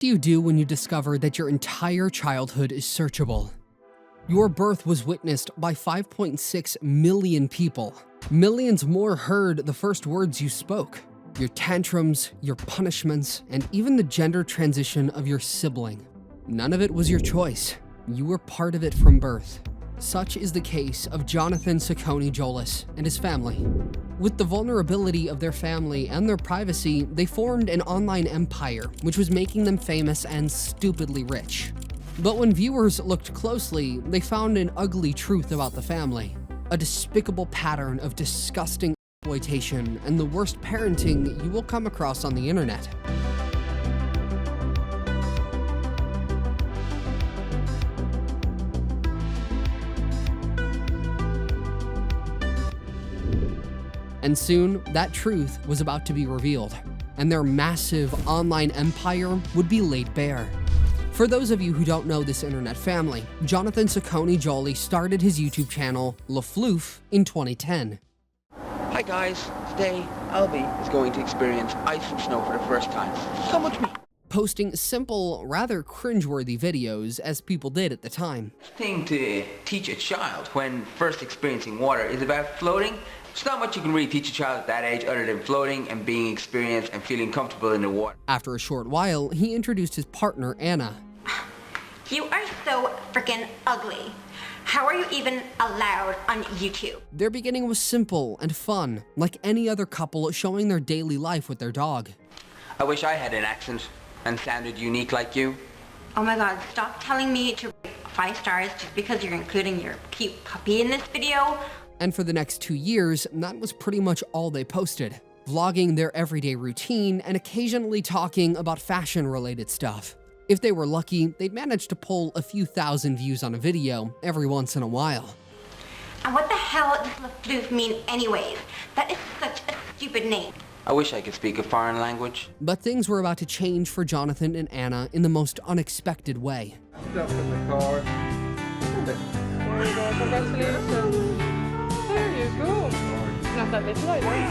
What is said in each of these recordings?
do you do when you discover that your entire childhood is searchable? Your birth was witnessed by 5.6 million people. Millions more heard the first words you spoke, your tantrums, your punishments, and even the gender transition of your sibling. None of it was your choice. You were part of it from birth. Such is the case of Jonathan Saccone-Jolys and his family. With the vulnerability of their family and their privacy, they formed an online empire, which was making them famous and stupidly rich. But when viewers looked closely, they found an ugly truth about the family, a despicable pattern of disgusting exploitation and the worst parenting you will come across on the internet. And soon, that truth was about to be revealed, and their massive online empire would be laid bare. For those of you who don't know this internet family, Jonathan Saccone-Joly started his YouTube channel, La Floof, in 2010. Hi guys, today Albie is going to experience ice and snow for the first time. Come with me. Posting simple, rather cringeworthy videos, as people did at the time. The thing to teach a child when first experiencing water is about floating. There's not much you can really teach a child at that age other than floating and being experienced and feeling comfortable in the water. After a short while, he introduced his partner, Anna. You are so freaking ugly. How are you even allowed on YouTube? Their beginning was simple and fun, like any other couple showing their daily life with their dog. I wish I had an accent and sounded unique like you. Oh my god, stop telling me to rate 5 stars just because you're including your cute puppy in this video. And for the next 2 years, that was pretty much all they posted, vlogging their everyday routine and occasionally talking about fashion-related stuff. If they were lucky, they'd manage to pull a few thousand views on a video every once in a while. And what the hell does La Floof mean anyways? That is such a stupid name. I wish I could speak a foreign language. But things were about to change for Jonathan and Anna in the most unexpected way. Stuff in the car. There you go, congratulations. There you go. Vänta lite nöjdare.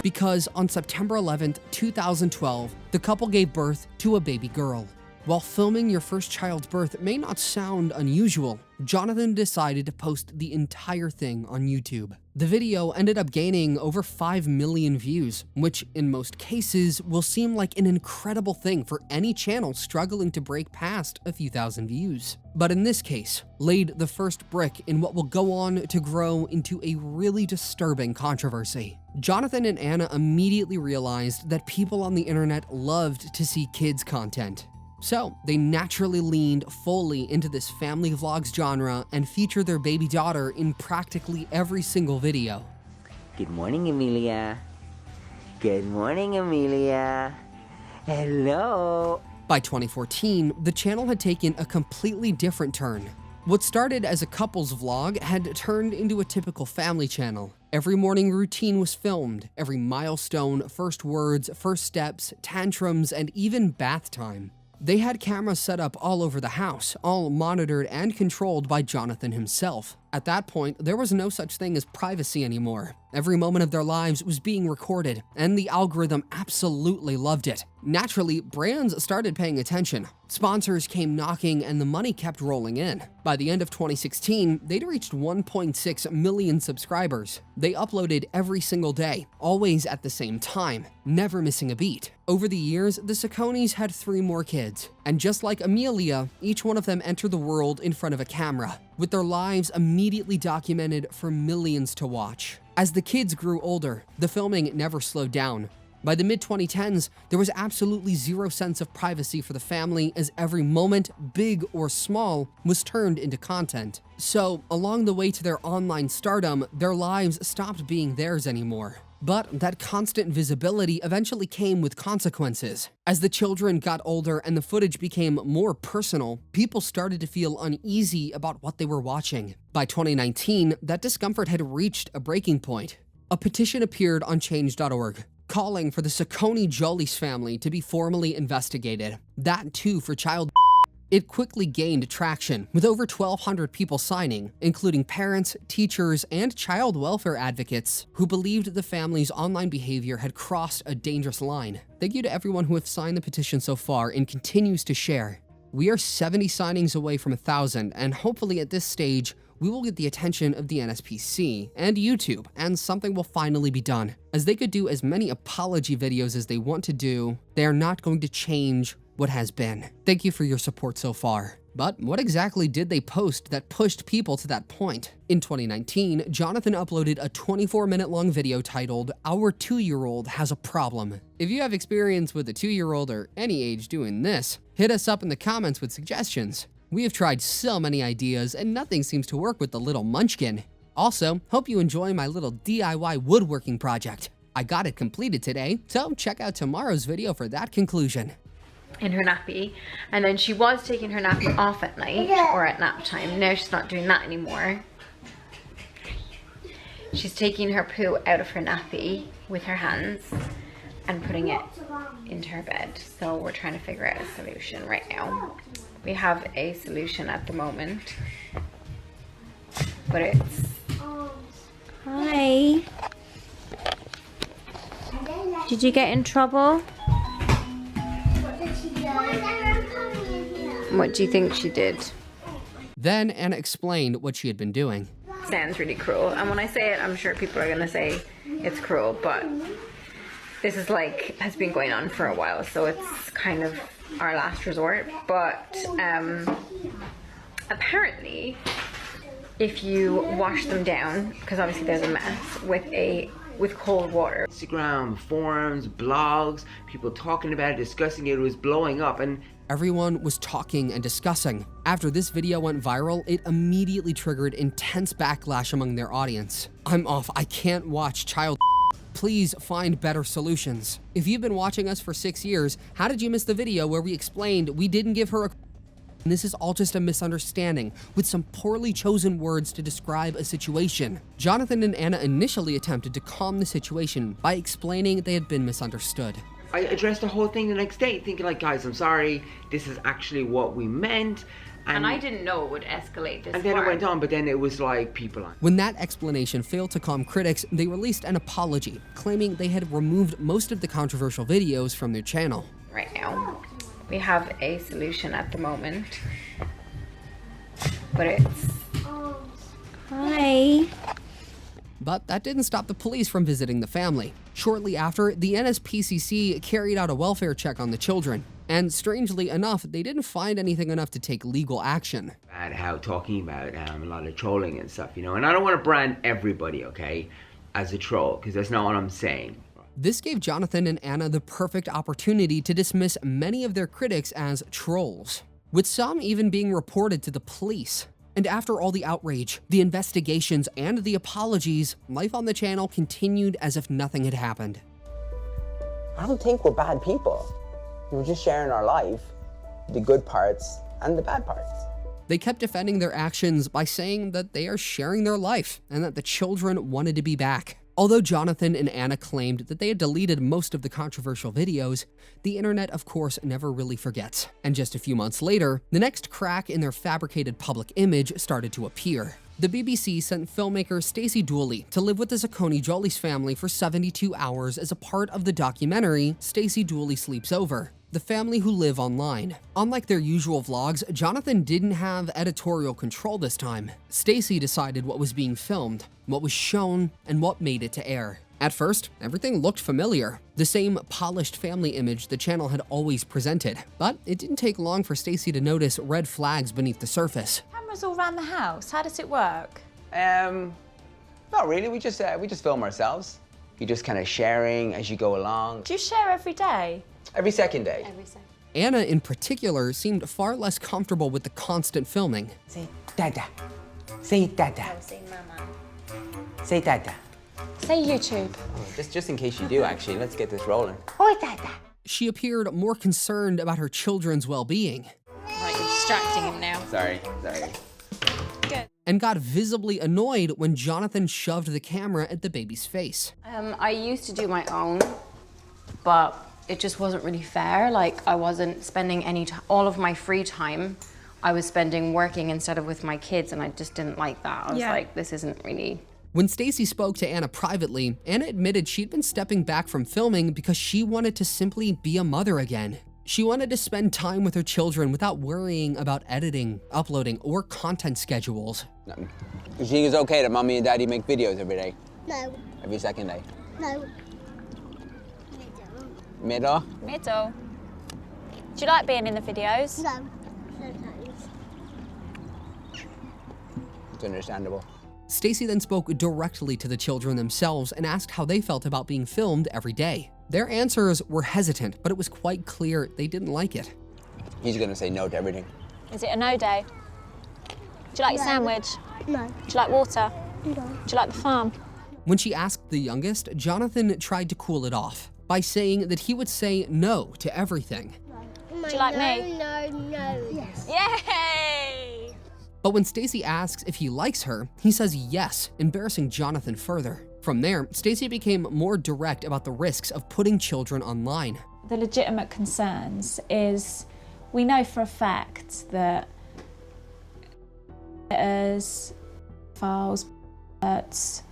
Because on September 11th, 2012, the couple gave birth to a baby girl. While filming your first child's birth may not sound unusual, Jonathan decided to post the entire thing on YouTube. The video ended up gaining over 5 million views, which in most cases will seem like an incredible thing for any channel struggling to break past a few thousand views. But in this case, laid the first brick in what will go on to grow into a really disturbing controversy. Jonathan and Anna immediately realized that people on the internet loved to see kids' content. So they naturally leaned fully into this family vlogs genre and featured their baby daughter in practically every single video. Good morning, Amelia. Good morning, Amelia. Hello. By 2014, the channel had taken a completely different turn. What started as a couple's vlog had turned into a typical family channel. Every morning routine was filmed, every milestone, first words, first steps, tantrums, and even bath time. They had cameras set up all over the house, all monitored and controlled by Jonathan himself. At that point, there was no such thing as privacy anymore. Every moment of their lives was being recorded, and the algorithm absolutely loved it. Naturally, brands started paying attention. Sponsors came knocking and the money kept rolling in. By the end of 2016, they'd reached 1.6 million subscribers. They uploaded every single day, always at the same time, never missing a beat. Over the years, the Saccones had 3 more kids. And just like Amelia, each one of them entered the world in front of a camera, with their lives immediately documented for millions to watch. As the kids grew older, the filming never slowed down. By the mid-2010s, there was absolutely zero sense of privacy for the family, as every moment, big or small, was turned into content. So, along the way to their online stardom, their lives stopped being theirs anymore. But that constant visibility eventually came with consequences. As the children got older and the footage became more personal, people started to feel uneasy about what they were watching. By 2019, that discomfort had reached a breaking point. A petition appeared on change.org, calling for the Saccone-Jolys family to be formally investigated. That too for child. It quickly gained traction, with over 1,200 people signing, including parents, teachers, and child welfare advocates who believed the family's online behavior had crossed a dangerous line. Thank you to everyone who have signed the petition so far and continues to share. We are 70 signings away from 1,000, and hopefully at this stage, we will get the attention of the NSPC and YouTube, and something will finally be done. As they could do as many apology videos as they want to do, they are not going to change what has been. Thank you for your support so far. But what exactly did they post that pushed people to that point? In 2019, Jonathan uploaded a 24-minute-long video titled, "Our 2-year-old has a problem." If you have experience with a 2-year-old or any age doing this, hit us up in the comments with suggestions. We have tried so many ideas and nothing seems to work with the little munchkin. Also, hope you enjoy my little DIY woodworking project. I got it completed today, so check out tomorrow's video for that conclusion. In her nappy, and then she was taking her nappy off at night or at nap time. Now she's not doing that anymore. She's taking her poo out of her nappy with her hands and putting it into her bed. So we're trying to figure out a solution right now. We have a solution at the moment, but it's... Hi. Did you get in trouble? What do you think she did? Then Anna explained what she had been doing. Sounds really cruel, and when I say it, I'm sure people are gonna say it's cruel, but this is like, has been going on for a while, so it's kind of our last resort. But apparently, if you wash them down, because obviously there's a mess, with cold water. Instagram, forums, blogs, people talking about it, discussing it, was blowing up, and everyone was talking and discussing. After this video went viral, it immediately triggered intense backlash among their audience. I'm off, I can't watch child. Please find better solutions. If you've been watching us for 6 years, how did you miss the video where we explained we didn't give her a... And this is all just a misunderstanding, with some poorly chosen words to describe a situation. Jonathan and Anna initially attempted to calm the situation by explaining they had been misunderstood. I addressed the whole thing the next day, thinking like, guys, I'm sorry, this is actually what we meant. And I didn't know it would escalate this And then far. it went on, but then it was like people... When that explanation failed to calm critics, they released an apology, claiming they had removed most of the controversial videos from their channel. Right now, we have a solution at the moment, but it's... Hi. But that didn't stop the police from visiting the family. Shortly after, the NSPCC carried out a welfare check on the children. And strangely enough, they didn't find anything enough to take legal action. About how talking about a lot of trolling and stuff, you know, and I don't want to brand everybody, okay, as a troll, because that's not what I'm saying. This gave Jonathan and Anna the perfect opportunity to dismiss many of their critics as trolls, with some even being reported to the police. And after all the outrage, the investigations, and the apologies, life on the channel continued as if nothing had happened. I don't think we're bad people. We're just sharing our life, the good parts and the bad parts. They kept defending their actions by saying that they are sharing their life and that the children wanted to be back. Although Jonathan and Anna claimed that they had deleted most of the controversial videos, the internet, of course, never really forgets. And just a few months later, the next crack in their fabricated public image started to appear. The BBC sent filmmaker Stacey Dooley to live with the Saccone-Jolys family for 72 hours as a part of the documentary Stacey Dooley Sleeps Over, the family who live online. Unlike their usual vlogs, Jonathan didn't have editorial control this time. Stacey decided what was being filmed, what was shown, and what made it to air. At first, everything looked familiar, the same polished family image the channel had always presented. But it didn't take long for Stacey to notice red flags beneath the surface. Cameras all around the house. How does it work? Not really. We just film ourselves. You're just kind of sharing as you go along. Do you share every day? Every second day. Every second. Anna, in particular, seemed far less comfortable with the constant filming. Say dada. Say dada. Say mama. Say dada. Say YouTube. Oh, just in case you do, actually, let's get this rolling. Oi, dada. She appeared more concerned about her children's well-being. Right, you're distracting him now. Sorry. Good. And got visibly annoyed when Jonathan shoved the camera at the baby's face. I used to do my own, but it just wasn't really fair. Like, I wasn't spending all of my free time I was spending working instead of with my kids, and I just didn't like that. I was like, this isn't really... When Stacey spoke to Anna privately, Anna admitted she'd been stepping back from filming because she wanted to simply be a mother again. She wanted to spend time with her children without worrying about editing, uploading, or content schedules. You think it's okay that mommy and daddy make videos every day? No. Every second day? No. Middle? Middle. Do you like being in the videos? No. Sometimes. It's understandable. Stacey then spoke directly to the children themselves and asked how they felt about being filmed every day. Their answers were hesitant, but it was quite clear they didn't like it. He's gonna say no to everything. Is it a no day? Do you like your sandwich? No. Do you like water? No. Do you like the farm? When she asked the youngest, Jonathan tried to cool it off by saying that he would say no to everything. Do you like me? No, no. Yes. Yay! But when Stacey asks if he likes her, he says yes, embarrassing Jonathan further. From there, Stacey became more direct about the risks of putting children online. The legitimate concerns is, we know for a fact that letters, files, alerts,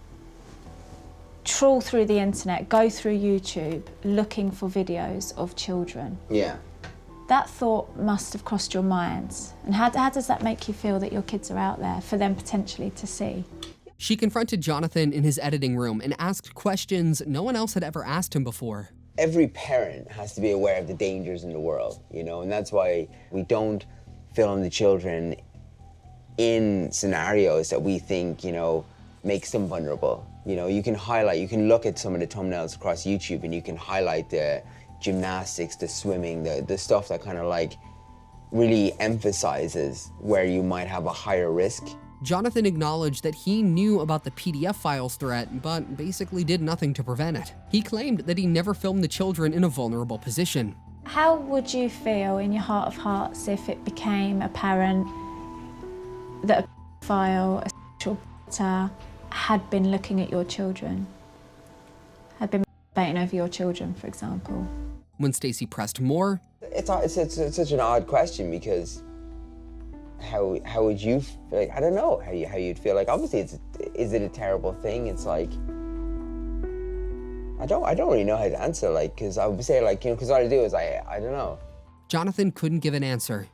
trawl through the internet, go through YouTube, looking for videos of children. Yeah. That thought must have crossed your mind. And how does that make you feel that your kids are out there for them potentially to see? She confronted Jonathan in his editing room and asked questions no one else had ever asked him before. Every parent has to be aware of the dangers in the world, you know, and that's why we don't film the children in scenarios that we think, you know, makes them vulnerable. You know, you can look at some of the thumbnails across YouTube and you can highlight the gymnastics, the swimming, the stuff that kind of like really emphasizes where you might have a higher risk. Jonathan acknowledged that he knew about the PDF files threat, but basically did nothing to prevent it. He claimed that he never filmed the children in a vulnerable position. How would you feel in your heart of hearts if it became apparent that a file, a sexual predator, had been looking at your children? Had been masturbating over your children, for example? When Stacey pressed more, It's such an odd question, because how would you, like, I don't know how you'd feel. Like, obviously is it a terrible thing? It's like, I don't really know how to answer, like, because I would say, like, you know, because all I do is I don't know. Jonathan couldn't give an answer.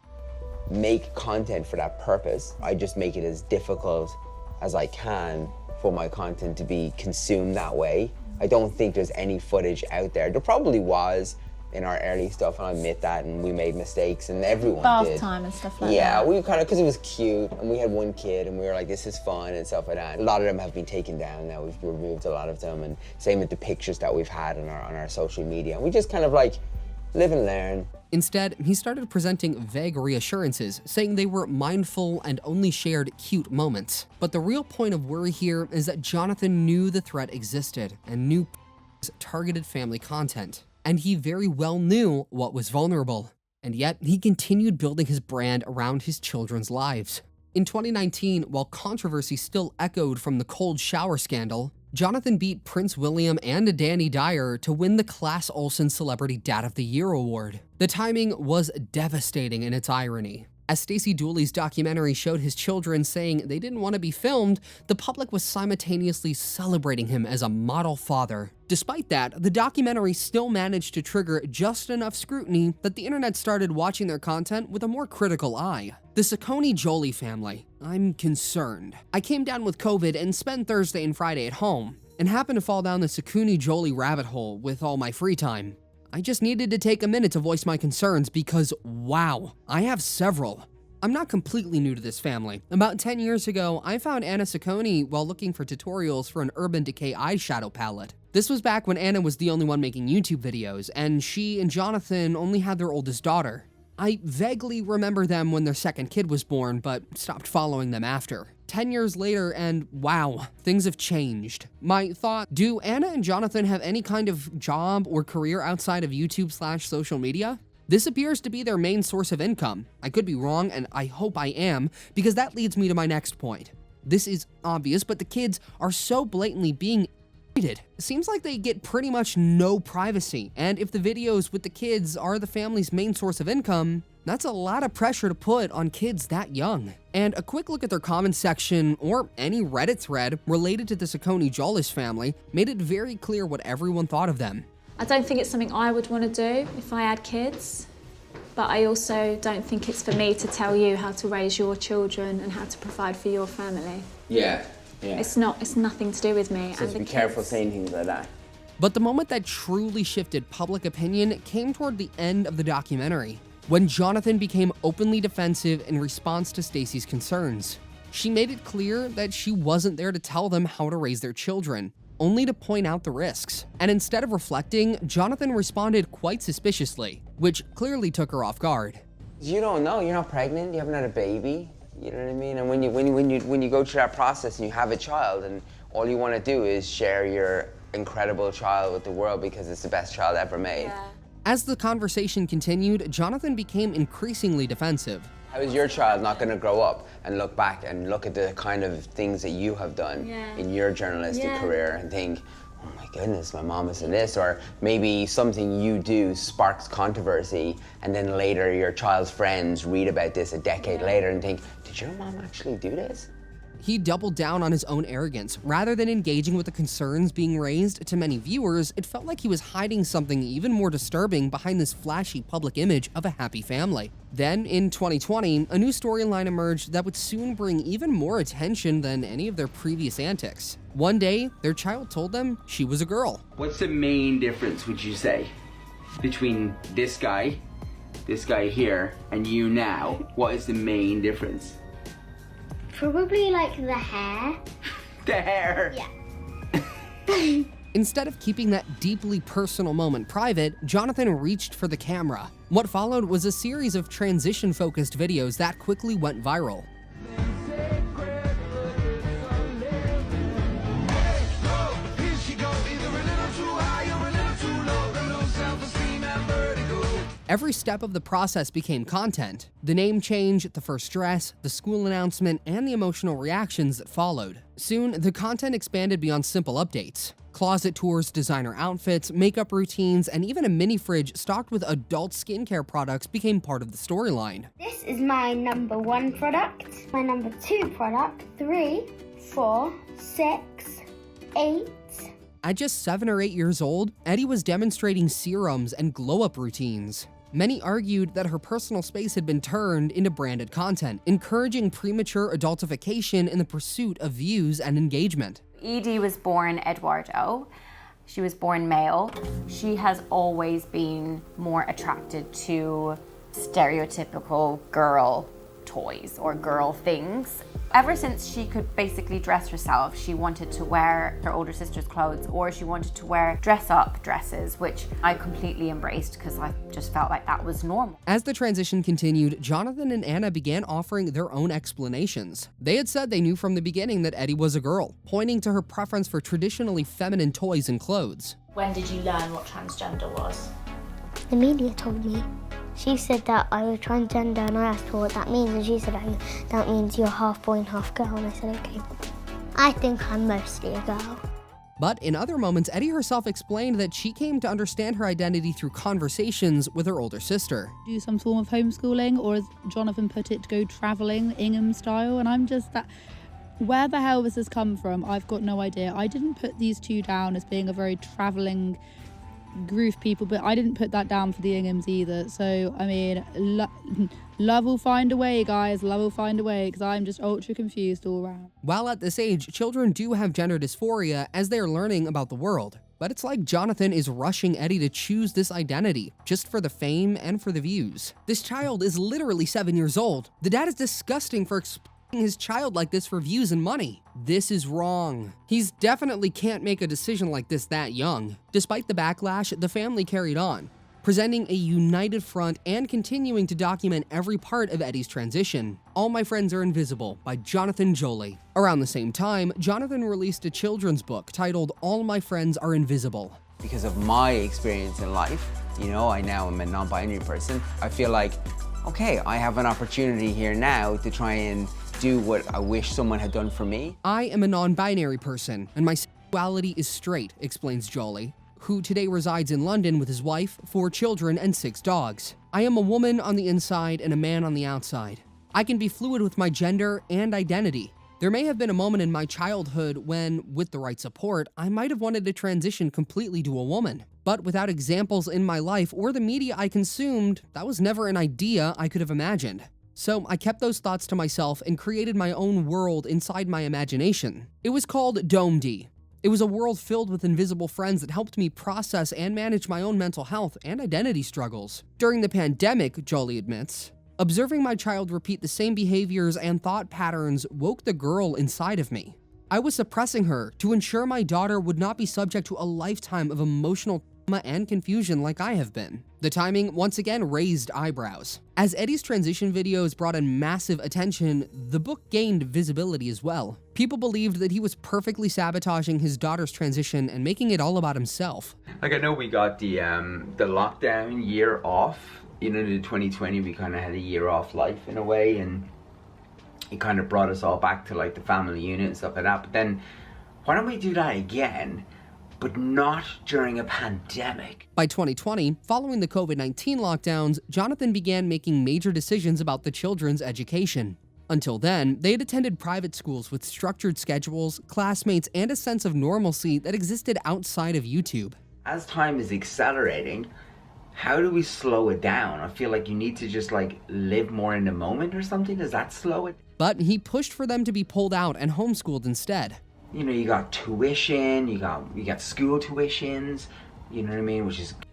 Make content for that purpose. I just make it as difficult as I can for my content to be consumed that way. I don't think there's any footage out there. There probably was in our early stuff, and I admit that, and we made mistakes, and everyone did. Bath time and stuff like that. Yeah, we kind of, because it was cute, and we had one kid, and we were like, this is fun, and stuff like that. A lot of them have been taken down now. We've removed a lot of them, and same with the pictures that we've had on our social media. And we just kind of like live and learn. Instead, he started presenting vague reassurances, saying they were mindful and only shared cute moments. But the real point of worry here is that Jonathan knew the threat existed and knew targeted family content. And he very well knew what was vulnerable. And yet, he continued building his brand around his children's lives. In 2019, while controversy still echoed from the cold shower scandal, Jonathan beat Prince William and Danny Dyer to win the Class Olson Celebrity Dad of the Year award. The timing was devastating in its irony. As Stacey Dooley's documentary showed his children saying they didn't want to be filmed, the public was simultaneously celebrating him as a model father. Despite that, the documentary still managed to trigger just enough scrutiny that the internet started watching their content with a more critical eye. The Saccone-Joly family. I'm concerned. I came down with COVID and spent Thursday and Friday at home, and happened to fall down the Saccone-Joly rabbit hole with all my free time. I just needed to take a minute to voice my concerns because, wow, I have several. I'm not completely new to this family. About 10 years ago, I found Anna Saccone while looking for tutorials for an Urban Decay eyeshadow palette. This was back when Anna was the only one making YouTube videos, and she and Jonathan only had their oldest daughter. I vaguely remember them when their second kid was born, but stopped following them after. 10 years later, and wow, things have changed. My thought, do Anna and Jonathan have any kind of job or career outside of YouTube/social media? This appears to be their main source of income. I could be wrong, and I hope I am, because that leads me to my next point. This is obvious, but the kids are so blatantly being Seems like they get pretty much no privacy, and if the videos with the kids are the family's main source of income, that's a lot of pressure to put on kids that young. And a quick look at their comments section, or any Reddit thread related to the Saccone-Jolys family, made it very clear what everyone thought of them. I don't think it's something I would want to do if I had kids, but I also don't think it's for me to tell you how to raise your children and how to provide for your family. Yeah. Yeah. It's nothing to do with me. So be careful saying things like that. But the moment that truly shifted public opinion came toward the end of the documentary, when Jonathan became openly defensive in response to Stacey's concerns. She made it clear that she wasn't there to tell them how to raise their children, only to point out the risks. And instead of reflecting, Jonathan responded quite suspiciously, which clearly took her off guard. You don't know, you're not pregnant, you haven't had a baby. You know what I mean? And when you go through that process and you have a child and all you want to do is share your incredible child with the world because it's the best child ever made. Yeah. As the conversation continued, Jonathan became increasingly defensive. How is your child not going to grow up and look back and look at the kind of things that you have done in your journalistic career and think, oh my goodness, my mom is in this, or maybe something you do sparks controversy and then later your child's friends read about this a decade later and think, did your mom actually do this? He doubled down on his own arrogance. Rather than engaging with the concerns being raised, to many viewers, it felt like he was hiding something even more disturbing behind this flashy public image of a happy family. Then, in 2020, a new storyline emerged that would soon bring even more attention than any of their previous antics. One day, their child told them she was a girl. What's the main difference, would you say, between this guy here, and you now? What is the main difference? Probably like the hair. The hair? Yeah. Instead of keeping that deeply personal moment private, Jonathan reached for the camera. What followed was a series of transition-focused videos that quickly went viral. Every step of the process became content. The name change, the first dress, the school announcement, and the emotional reactions that followed. Soon, the content expanded beyond simple updates. Closet tours, designer outfits, makeup routines, and even a mini fridge stocked with adult skincare products became part of the storyline. This is my number 1 product, my number 2 product, 3, 4, 6, 8. At just 7 or 8 years old, Eddie was demonstrating serums and glow-up routines. Many argued that her personal space had been turned into branded content, encouraging premature adultification in the pursuit of views and engagement. Edie was born Eduardo. She was born male. She has always been more attracted to stereotypical girl toys or girl things. Ever since she could basically dress herself, she wanted to wear her older sister's clothes, or she wanted to wear dress-up dresses, which I completely embraced because I just felt like that was normal. As the transition continued, Jonathan and Anna began offering their own explanations. They had said they knew from the beginning that Eddie was a girl, pointing to her preference for traditionally feminine toys and clothes. When did you learn what transgender was? The media told me. She said that I was transgender and I asked her what that means and she said that means you're half boy and half girl, and I said okay. I think I'm mostly a girl. But in other moments, Eddie herself explained that she came to understand her identity through conversations with her older sister. Do some form of homeschooling, or as Jonathan put it, to go travelling, Ingham style, and I'm just that... Where the hell this has come from, I've got no idea. I didn't put these two down as being a very travelling groove people, but I didn't put that down for the Inghams either. So, I mean, love will find a way, guys. Love will find a way, because I'm just ultra confused all around. While at this age, children do have gender dysphoria as they are learning about the world. But it's like Jonathan is rushing Eddie to choose this identity, just for the fame and for the views. This child is literally 7 years old. The dad is disgusting for his child like this for views and money. This is wrong. He's definitely can't make a decision like this that young. Despite the backlash, the family carried on, presenting a united front and continuing to document every part of Eddie's transition. All My Friends Are Invisible by Jonathan Joly. Around the same time, Jonathan released a children's book titled All My Friends Are Invisible. Because of my experience in life, you know, I now am a non-binary person. I feel like, okay, I have an opportunity here now to try and do what I wish someone had done for me. I am a non-binary person, and my sexuality is straight, explains Joly, who today resides in London with his wife, 4 children, and 6 dogs. I am a woman on the inside and a man on the outside. I can be fluid with my gender and identity. There may have been a moment in my childhood when, with the right support, I might have wanted to transition completely to a woman. But without examples in my life or the media I consumed, that was never an idea I could have imagined. So I kept those thoughts to myself and created my own world inside my imagination. It was called Dome D. It was a world filled with invisible friends that helped me process and manage my own mental health and identity struggles. During the pandemic, Joly admits, observing my child repeat the same behaviors and thought patterns woke the girl inside of me. I was suppressing her to ensure my daughter would not be subject to a lifetime of emotional trauma and confusion like I have been. The timing once again raised eyebrows. As Eddie's transition videos brought in massive attention, the book gained visibility as well. People believed that he was perfectly sabotaging his daughter's transition and making it all about himself. Like, I know we got the lockdown year off. You know, in 2020 we kind of had a year off life in a way, and it kind of brought us all back to like the family unit and stuff like that. But then why don't we do that again, but not during a pandemic? By 2020, following the COVID-19 lockdowns, Jonathan began making major decisions about the children's education. Until then, they had attended private schools with structured schedules, classmates, and a sense of normalcy that existed outside of YouTube. As time is accelerating, how do we slow it down? I feel like you need to just like live more in the moment or something. Does that slow it? But he pushed for them to be pulled out and homeschooled instead. You know, you got tuition, you got school tuitions, you know what I mean, which is, you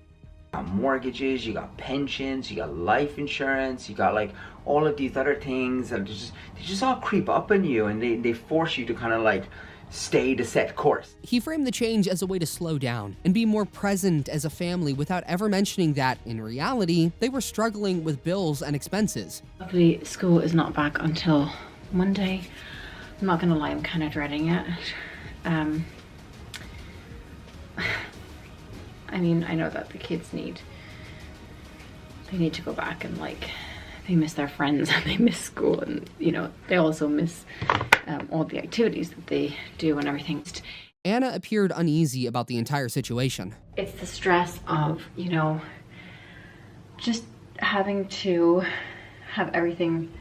got mortgages, you got pensions, you got life insurance, you got like all of these other things that they just all creep up on you, and they force you to kind of like stay the set course. He framed the change as a way to slow down and be more present as a family without ever mentioning that, in reality, they were struggling with bills and expenses. Luckily, school is not back until Monday. I'm not gonna lie, I'm kind of dreading it. I mean, I know that the kids need to go back, and like, they miss their friends and they miss school, and you know, they also miss all the activities that they do and everything. Anna appeared uneasy about the entire situation. It's the stress of, you know, just having to have everything,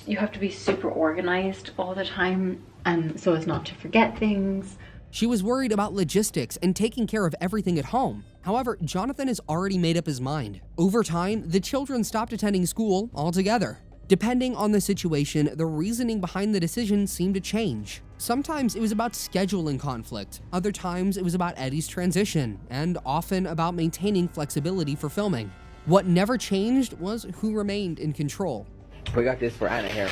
you have to be super organized all the time, and so as not to forget things. She was worried about logistics and taking care of everything at home. However, Jonathan has already made up his mind. Over time, the children stopped attending school altogether. Depending on the situation, the reasoning behind the decision seemed to change. Sometimes it was about scheduling conflict, other times it was about Eddie's transition, and often about maintaining flexibility for filming. What never changed was who remained in control. We got this for Anna here.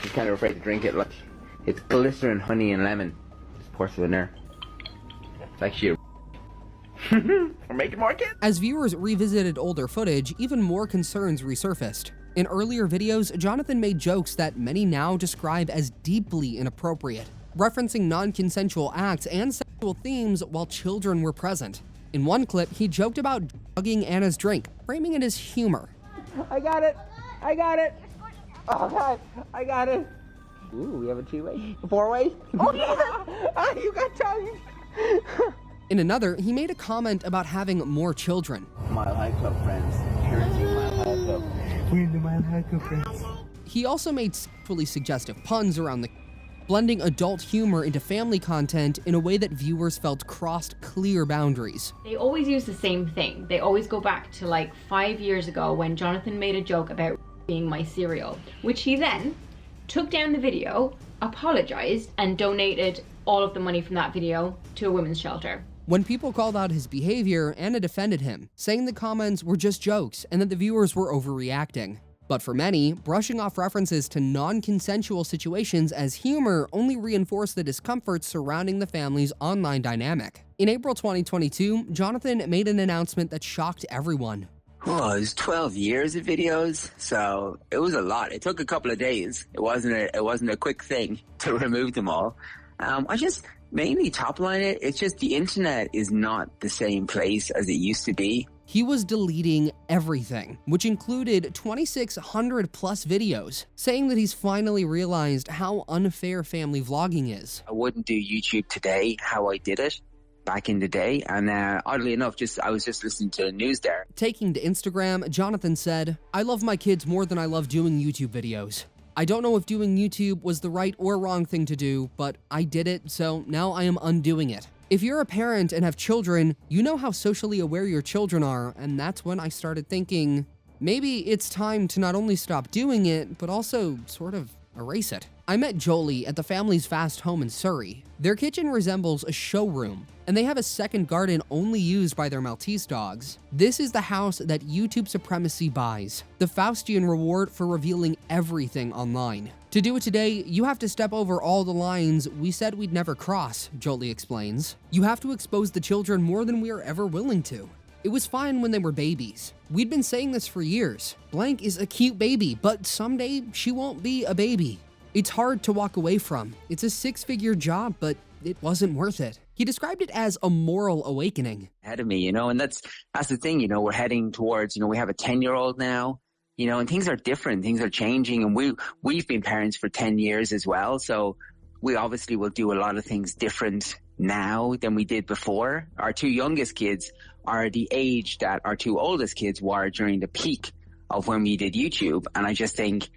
She's kind of afraid to drink it. Look, it's glycerin, honey, and lemon. Just pour some in there. It's like she. We're making more kids. As viewers revisited older footage, even more concerns resurfaced. In earlier videos, Jonathan made jokes that many now describe as deeply inappropriate, referencing non-consensual acts and sexual themes while children were present. In one clip, he joked about chugging Anna's drink, framing it as humor. I got it! I got it! Oh God, I got it! Ooh, we have a 2-way? 4-way? Oh yeah! Ah, you got tongue! In another, he made a comment about having more children. Mile High Club friends. Parenting Mile High Club. We're in the Mile High Club friends. He also made sexually suggestive puns around the blending adult humor into family content in a way that viewers felt crossed clear boundaries. They always use the same thing. They always go back to like 5 years ago when Jonathan made a joke about being my cereal, which he then took down the video, apologized, and donated all of the money from that video to a women's shelter. When people called out his behavior, Anna defended him, saying the comments were just jokes and that the viewers were overreacting. But for many, brushing off references to non-consensual situations as humor only reinforced the discomfort surrounding the family's online dynamic. In April 2022, Jonathan made an announcement that shocked everyone. Oh, it was 12 years of videos, so it was a lot. It took a couple of days. It wasn't a quick thing to remove them all. I just mainly top line it. It's just the internet is not the same place as it used to be. He was deleting everything, which included 2,600 plus videos, saying that he's finally realized how unfair family vlogging is. I wouldn't do YouTube today how I did it back in the day, and oddly enough, I was just listening to the news there. Taking to Instagram, Jonathan said, "I love my kids more than I love doing YouTube videos. I don't know if doing YouTube was the right or wrong thing to do, but I did it, so now I am undoing it." If you're a parent and have children, you know how socially aware your children are, and that's when I started thinking, maybe it's time to not only stop doing it, but also sort of erase it. I met Joly at the family's vast home in Surrey. Their kitchen resembles a showroom, and they have a second garden only used by their Maltese dogs. This is the house that YouTube supremacy buys, the Faustian reward for revealing everything online. To do it today, you have to step over all the lines we said we'd never cross, Joly explains. You have to expose the children more than we are ever willing to. It was fine when they were babies. We'd been saying this for years. Blank is a cute baby, but someday she won't be a baby. It's hard to walk away from. It's a 6-figure job, but it wasn't worth it. He described it as a moral awakening. Ahead of me, and that's the thing, we're heading towards, we have a 10-year-old now, and things are different, things are changing, and we've been parents for 10 years as well, so we obviously will do a lot of things different now than we did before. Our 2 youngest kids are the age that our 2 oldest kids were during the peak of when we did YouTube, and I just think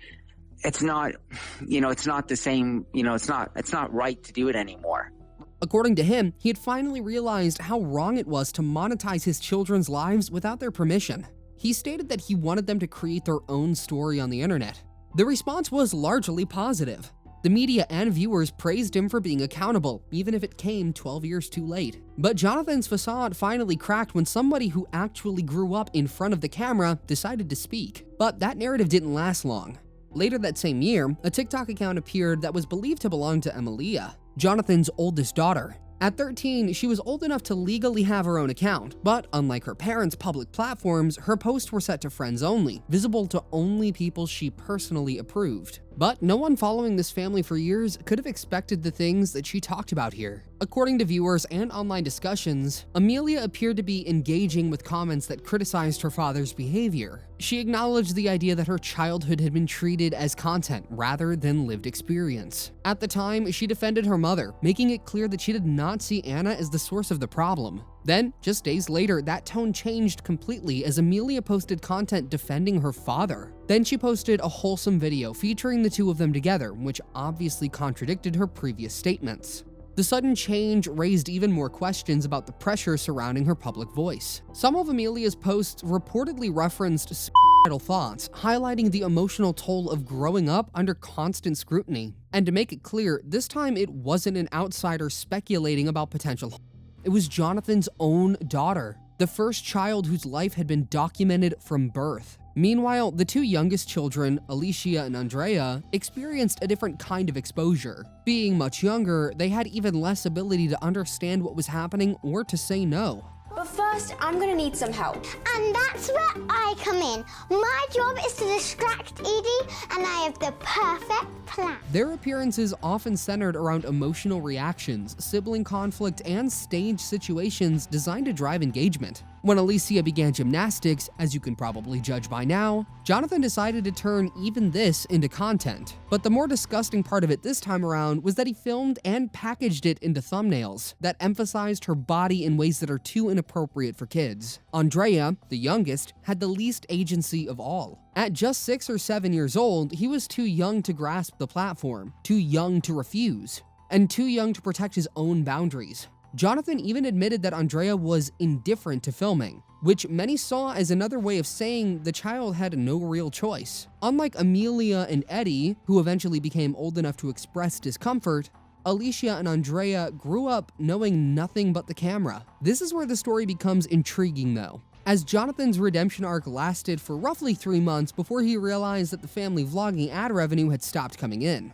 it's not, it's not the same, it's not right to do it anymore. According to him, he had finally realized how wrong it was to monetize his children's lives without their permission. He stated that he wanted them to create their own story on the internet. The response was largely positive. The media and viewers praised him for being accountable, even if it came 12 years too late. But Jonathan's facade finally cracked when somebody who actually grew up in front of the camera decided to speak. But that narrative didn't last long. Later that same year, a TikTok account appeared that was believed to belong to Emilia, Jonathan's oldest daughter. At 13, she was old enough to legally have her own account, but unlike her parents' public platforms, her posts were set to friends only, visible to only people she personally approved. But no one following this family for years could have expected the things that she talked about here. According to viewers and online discussions, Amelia appeared to be engaging with comments that criticized her father's behavior. She acknowledged the idea that her childhood had been treated as content rather than lived experience. At the time, she defended her mother, making it clear that she did not see Anna as the source of the problem. Then, just days later, that tone changed completely as Amelia posted content defending her father. Then she posted a wholesome video featuring the 2 of them together, which obviously contradicted her previous statements. The sudden change raised even more questions about the pressure surrounding her public voice. Some of Amelia's posts reportedly referenced suicidal thoughts, highlighting the emotional toll of growing up under constant scrutiny. And to make it clear, this time it wasn't an outsider speculating about potential harm. It was Jonathan's own daughter, the first child whose life had been documented from birth. Meanwhile, the 2 youngest children, Alicia and Andrea, experienced a different kind of exposure. Being much younger, they had even less ability to understand what was happening or to say no. But first, I'm gonna need some help. And that's where I come in. My job is to distract Edie, and I have the perfect plan. Their appearances often centered around emotional reactions, sibling conflict, and stage situations designed to drive engagement. When Alicia began gymnastics, as you can probably judge by now, Jonathan decided to turn even this into content. But the more disgusting part of it this time around was that he filmed and packaged it into thumbnails that emphasized her body in ways that are too inappropriate for kids. Andrea, the youngest, had the least agency of all. At just 6 or 7 years old, he was too young to grasp the platform, too young to refuse, and too young to protect his own boundaries. Jonathan even admitted that Andrea was indifferent to filming, which many saw as another way of saying the child had no real choice. Unlike Amelia and Eddie, who eventually became old enough to express discomfort, Alicia and Andrea grew up knowing nothing but the camera. This is where the story becomes intriguing though, as Jonathan's redemption arc lasted for roughly 3 months before he realized that the family vlogging ad revenue had stopped coming in.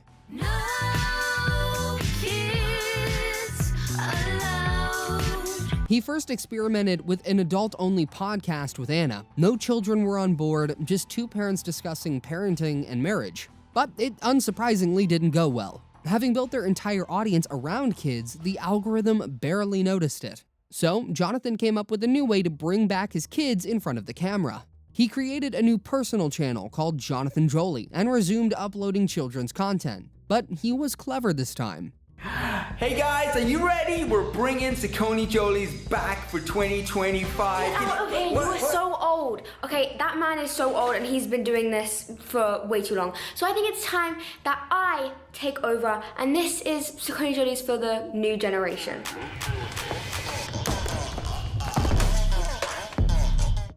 He first experimented with an adult-only podcast with Anna. No children were on board, just 2 parents discussing parenting and marriage. But it unsurprisingly didn't go well. Having built their entire audience around kids, the algorithm barely noticed it. So Jonathan came up with a new way to bring back his kids in front of the camera. He created a new personal channel called Jonathan Joly and resumed uploading children's content. But he was clever this time. Hey guys, are you ready? We're bringing Saccone-Jolys back for 2025. Okay, you are so old. Okay, that man is so old and he's been doing this for way too long. So I think it's time that I take over, and this is Saccone-Jolys for the new generation.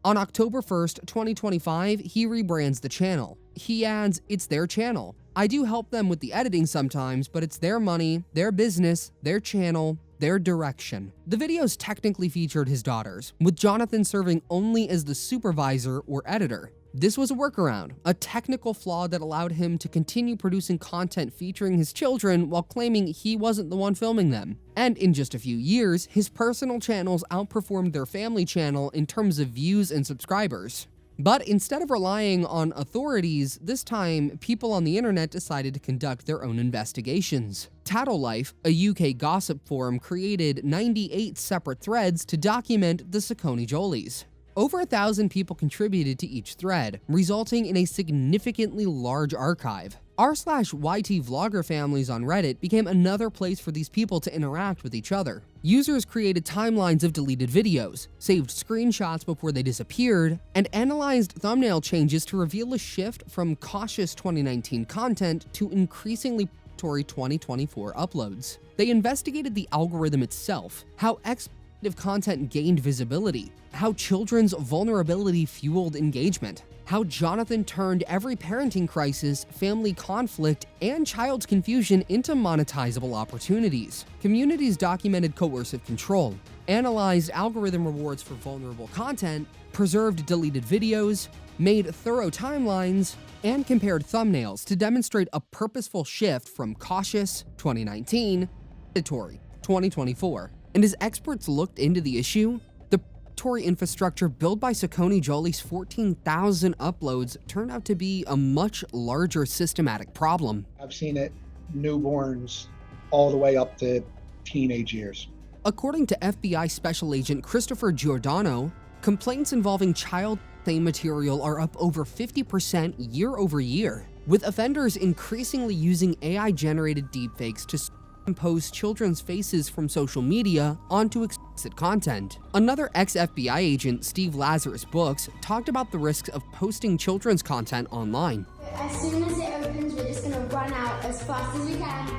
On October 1st, 2025, he rebrands the channel. He adds, "It's their channel. I do help them with the editing sometimes, but it's their money, their business, their channel, their direction." The videos technically featured his daughters, with Jonathan serving only as the supervisor or editor. This was a workaround, a technical flaw that allowed him to continue producing content featuring his children while claiming he wasn't the one filming them. And in just a few years, his personal channels outperformed their family channel in terms of views and subscribers. But instead of relying on authorities, this time people on the internet decided to conduct their own investigations. Tattlelife, a UK gossip forum, created 98 separate threads to document the Saccone-Jolys. Over 1,000 people contributed to each thread, resulting in a significantly large archive. r/YT vlogger families on Reddit became another place for these people to interact with each other. Users created timelines of deleted videos, saved screenshots before they disappeared, and analyzed thumbnail changes to reveal a shift from cautious 2019 content to increasingly predatory 2024 uploads. They investigated the algorithm itself, how exploitative content gained visibility, how children's vulnerability fueled engagement, how Jonathan turned every parenting crisis, family conflict, and child's confusion into monetizable opportunities. Communities documented coercive control, analyzed algorithm rewards for vulnerable content, preserved deleted videos, made thorough timelines, and compared thumbnails to demonstrate a purposeful shift from cautious 2019 predatory 2024. And as experts looked into the issue, the predatory infrastructure built by Saccone-Joly's 14,000 uploads turned out to be a much larger systematic problem. I've seen it newborns all the way up to teenage years. According to FBI Special Agent Christopher Giordano, complaints involving child material are up over 50% year over year, with offenders increasingly using AI-generated deepfakes to impose children's faces from social media onto explicit content. Another ex-FBI agent, Steve Lazarus Books, talked about the risks of posting children's content online. As soon as it opens, we're just gonna run out as fast as we can.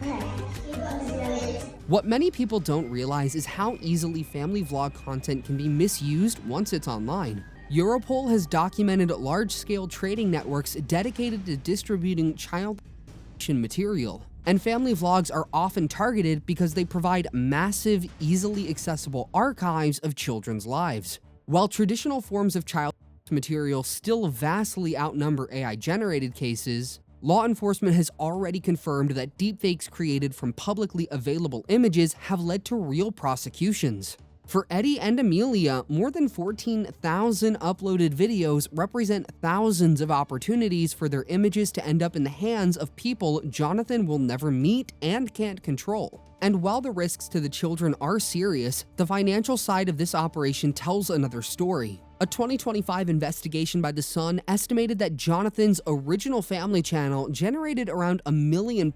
Okay. What many people don't realize is how easily family vlog content can be misused once it's online. Europol has documented large-scale trading networks dedicated to distributing child material, and family vlogs are often targeted because they provide massive, easily accessible archives of children's lives. While traditional forms of child material still vastly outnumber AI-generated cases, law enforcement has already confirmed that deepfakes created from publicly available images have led to real prosecutions. For Eddie and Amelia, more than 14,000 uploaded videos represent thousands of opportunities for their images to end up in the hands of people Jonathan will never meet and can't control. And while the risks to the children are serious, the financial side of this operation tells another story. A 2025 investigation by The Sun estimated that Jonathan's original family channel generated around £1 million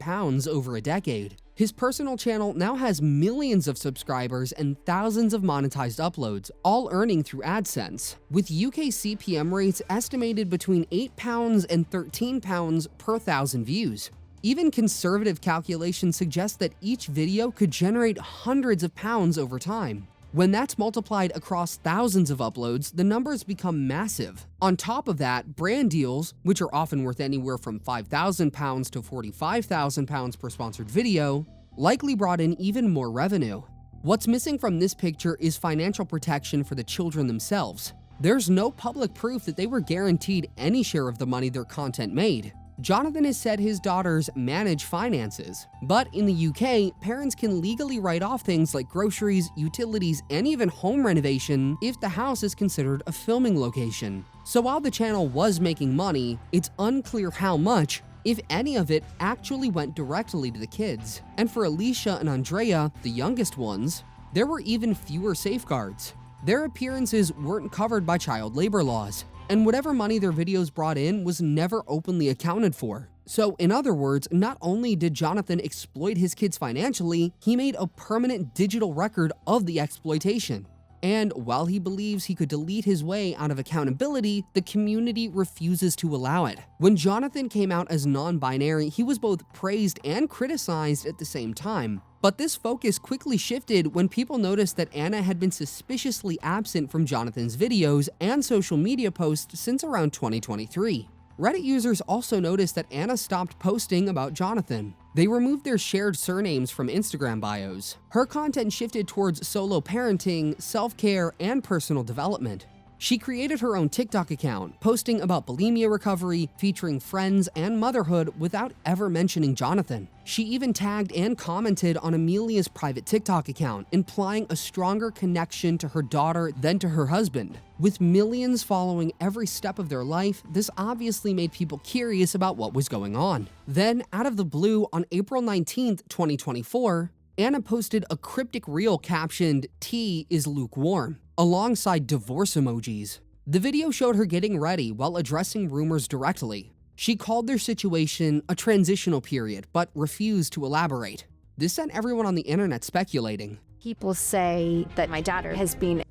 over a decade. His personal channel now has millions of subscribers and thousands of monetized uploads, all earning through AdSense, with UK CPM rates estimated between £8 and £13 per thousand views. Even conservative calculations suggest that each video could generate hundreds of pounds over time. When that's multiplied across thousands of uploads, the numbers become massive. On top of that, brand deals, which are often worth anywhere from £5,000 to £45,000 per sponsored video, likely brought in even more revenue. What's missing from this picture is financial protection for the children themselves. There's no public proof that they were guaranteed any share of the money their content made. Jonathan has said his daughters manage finances, but in the UK, parents can legally write off things like groceries, utilities, and even home renovation if the house is considered a filming location. So while the channel was making money, it's unclear how much, if any of it, actually went directly to the kids. And for Alicia and Andrea, the youngest ones, There were even fewer safeguards. Their appearances weren't covered by child labor laws, and whatever money their videos brought in was never openly accounted for. So in other words, not only did Jonathan exploit his kids financially, he made a permanent digital record of the exploitation. And while he believes he could delete his way out of accountability, the community refuses to allow it. When Jonathan came out as non-binary, he was both praised and criticized at the same time. But this focus quickly shifted when people noticed that Anna had been suspiciously absent from Jonathan's videos and social media posts since around 2023. Reddit users also noticed that Anna stopped posting about Jonathan. They removed their shared surnames from Instagram bios. Her content shifted towards solo parenting, self-care, and personal development. She created her own TikTok account, posting about bulimia recovery, featuring friends and motherhood without ever mentioning Jonathan. She even tagged and commented on Amelia's private TikTok account, implying a stronger connection to her daughter than to her husband. With millions following every step of their life, this obviously made people curious about what was going on. Then, out of the blue, on April 19th, 2024, Anna posted a cryptic reel captioned, "Tea is lukewarm," alongside divorce emojis. The video showed her getting ready while addressing rumors directly. She called their situation a transitional period, but refused to elaborate. This sent everyone on the internet speculating. People say that my dad has been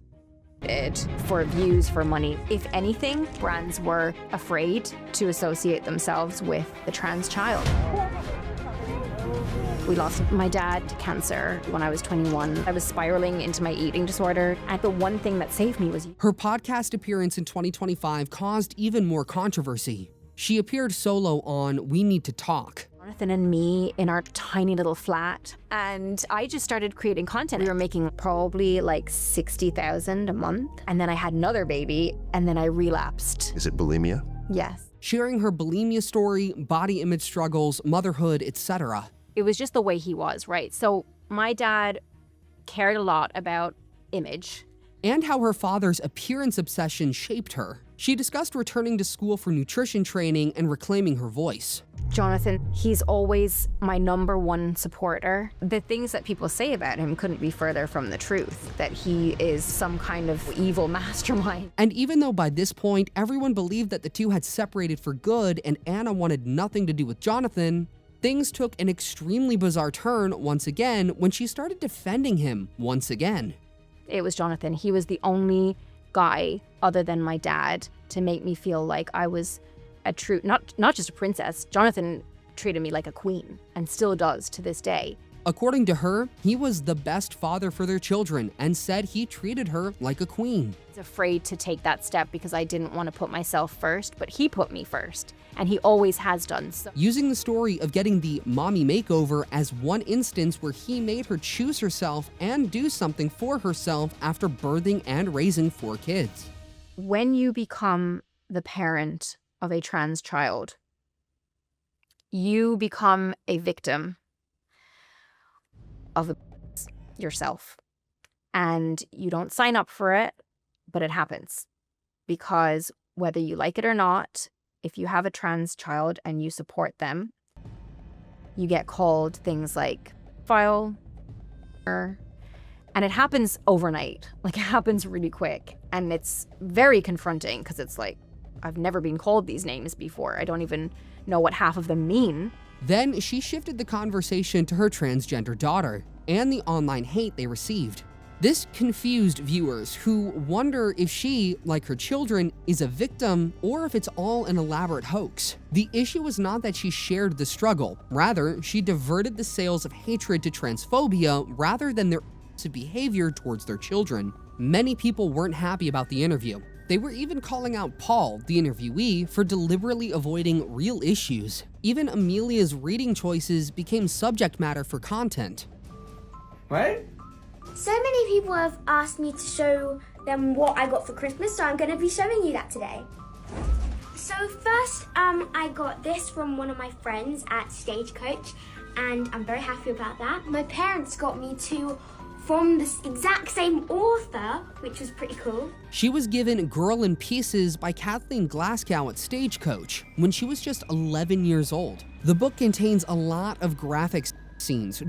for views, for money. If anything, brands were afraid to associate themselves with the trans child. We lost my dad to cancer when I was 21. I was spiraling into my eating disorder, and the one thing that saved me was... Her podcast appearance in 2025 caused even more controversy. She appeared solo on We Need to Talk. Jonathan and me in our tiny little flat, and I just started creating content. We were making probably like 60,000 a month, and then I had another baby, and then I relapsed. Is it bulimia? Yes. Sharing her bulimia story, body image struggles, motherhood, etc. It was just the way he was, right? So my dad cared a lot about image. And how her father's appearance obsession shaped her. She discussed returning to school for nutrition training and reclaiming her voice. Jonathan, he's always my #1 supporter. The things that people say about him couldn't be further from the truth, that he is some kind of evil mastermind. And even though by this point, everyone believed that the two had separated for good and Anna wanted nothing to do with Jonathan, things took an extremely bizarre turn once again when she started defending him once again. It was Jonathan. He was the only guy other than my dad to make me feel like I was a true, not just a princess. Jonathan treated me like a queen and still does to this day. According to her, he was the best father for their children and said he treated her like a queen. I was afraid to take that step because I didn't want to put myself first, but he put me first, and he always has done so. Using the story of getting the mommy makeover as one instance where he made her choose herself and do something for herself after birthing and raising 4 kids. When you become the parent of a trans child, you become a victim of yourself. And you don't sign up for it, but it happens. Because whether you like it or not, if you have a trans child and you support them, you get called things like file, and it happens overnight. Like, it happens really quick. And it's very confronting because it's like, I've never been called these names before. I don't even know what half of them mean. Then she shifted the conversation to her transgender daughter and the online hate they received. This confused viewers who wonder if she, like her children, is a victim or if it's all an elaborate hoax. The issue was not that she shared the struggle. Rather, she diverted the sails of hatred to transphobia rather than their behavior towards their children. Many people weren't happy about the interview. They were even calling out Paul, the interviewee, for deliberately avoiding real issues. Even Amelia's reading choices became subject matter for content. What? So many people have asked me to show them what I got for Christmas, so I'm going to be showing you that today. So first, I got this from one of my friends at Stagecoach, and I'm very happy about that. My parents got me two from the exact same author, which was pretty cool. She was given Girl in Pieces by Kathleen Glasgow at Stagecoach when she was just 11 years old. The book contains a lot of graphic scenes,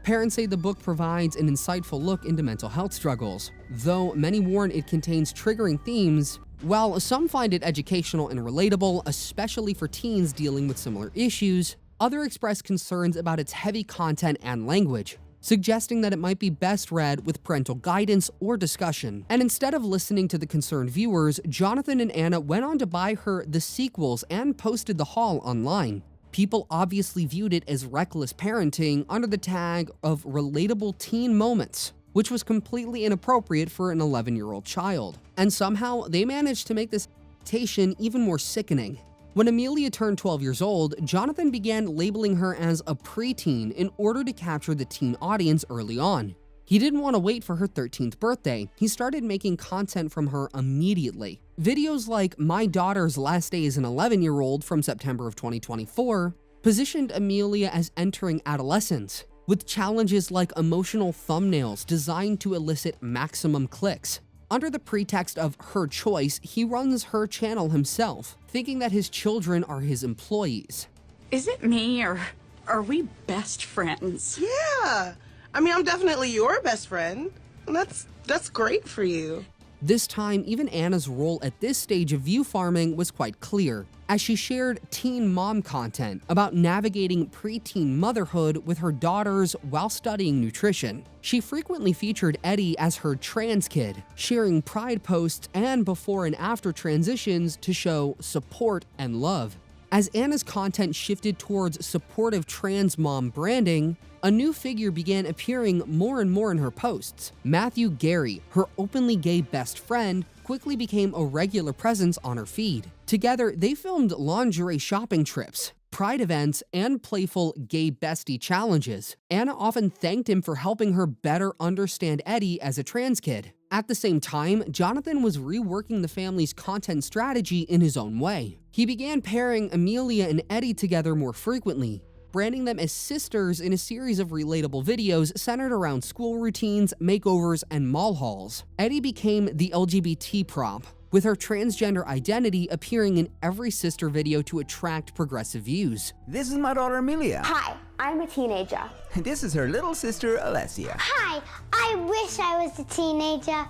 Parents say the book provides an insightful look into mental health struggles, though many warn it contains triggering themes. While some find it educational and relatable, especially for teens dealing with similar issues, others express concerns about its heavy content and language, suggesting that it might be best read with parental guidance or discussion. And instead of listening to the concerned viewers, Jonathan and Anna went on to buy her the sequels and posted the haul online. People obviously viewed it as reckless parenting under the tag of relatable teen moments, which was completely inappropriate for an 11-year-old child. And somehow, they managed to make this exploitation even more sickening. When Amelia turned 12 years old, Jonathan began labeling her as a preteen in order to capture the teen audience early on. He didn't want to wait for her 13th birthday. He started making content from her immediately. Videos like My Daughter's Last Day as an 11-year-old from September of 2024 positioned Amelia as entering adolescence, with challenges like emotional thumbnails designed to elicit maximum clicks. Under the pretext of her choice, he runs her channel himself, thinking that his children are his employees. Is it me, or are we best friends? Yeah. I mean, I'm definitely your best friend. That's great for you. This time, even Anna's role at this stage of view farming was quite clear, as she shared teen mom content about navigating preteen motherhood with her daughters while studying nutrition. She frequently featured Eddie as her trans kid, sharing pride posts and before and after transitions to show support and love. As Anna's content shifted towards supportive trans mom branding, a new figure began appearing more and more in her posts. Matthew Gary, her openly gay best friend, quickly became a regular presence on her feed. Together, they filmed lingerie shopping trips, pride events, and playful gay bestie challenges. Anna often thanked him for helping her better understand Eddie as a trans kid. At the same time, Jonathan was reworking the family's content strategy in his own way. He began pairing Amelia and Eddie together more frequently, branding them as sisters in a series of relatable videos centered around school routines, makeovers, and mall hauls. Eddie became the LGBT prop, with her transgender identity appearing in every sister video to attract progressive views. This is my daughter Amelia. Hi, I'm a teenager. This is her little sister Alessia. Hi, I wish I was a teenager.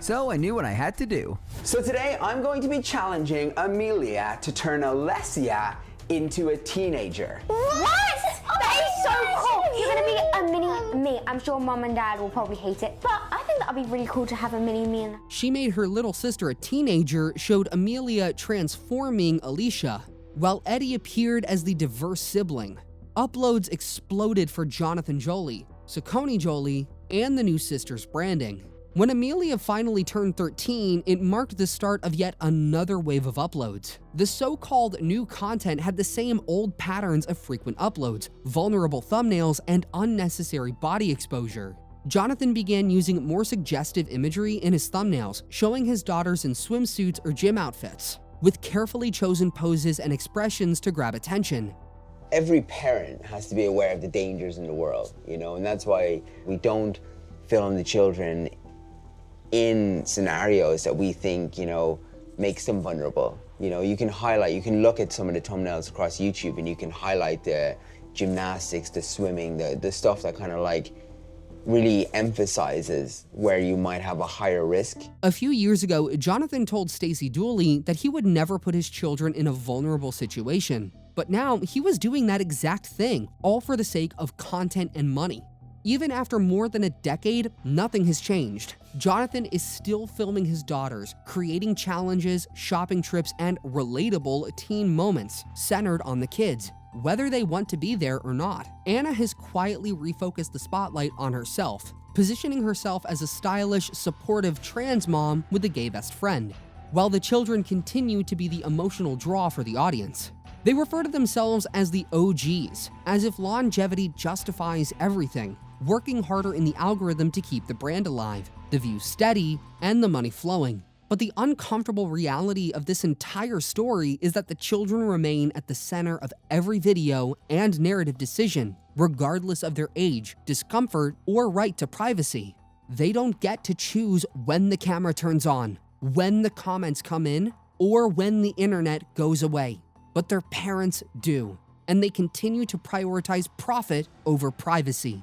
So I knew what I had to do. So today I'm going to be challenging Amelia to turn Alessia into a teenager. What? That is so cool. You're gonna be a mini me. I'm sure mom and dad will probably hate it, but I think that'll be really cool to have a mini me. She made her little sister a teenager, showed Amelia transforming Alicia, while Eddie appeared as the diverse sibling. Uploads exploded for Jonathan Joly, Saccone-Joly, and the new sisters' branding. When Amelia finally turned 13, it marked the start of yet another wave of uploads. The so-called new content had the same old patterns of frequent uploads, vulnerable thumbnails, and unnecessary body exposure. Jonathan began using more suggestive imagery in his thumbnails, showing his daughters in swimsuits or gym outfits, with carefully chosen poses and expressions to grab attention. Every parent has to be aware of the dangers in the world, and that's why we don't film the children in scenarios that we think, makes them vulnerable. You can look at some of the thumbnails across YouTube and you can highlight the gymnastics, the swimming, the stuff that kind of like really emphasizes where you might have a higher risk. A few years ago, Jonathan told Stacey Dooley that he would never put his children in a vulnerable situation. But now he was doing that exact thing, all for the sake of content and money. Even after more than a decade, nothing has changed. Jonathan is still filming his daughters, creating challenges, shopping trips, and relatable teen moments centered on the kids, whether they want to be there or not. Anna has quietly refocused the spotlight on herself, positioning herself as a stylish, supportive trans mom with a gay best friend, while the children continue to be the emotional draw for the audience. They refer to themselves as the OGs, as if longevity justifies everything, working harder in the algorithm to keep the brand alive, the views steady, and the money flowing. But the uncomfortable reality of this entire story is that the children remain at the center of every video and narrative decision, regardless of their age, discomfort, or right to privacy. They don't get to choose when the camera turns on, when the comments come in, or when the internet goes away. But their parents do, and they continue to prioritize profit over privacy.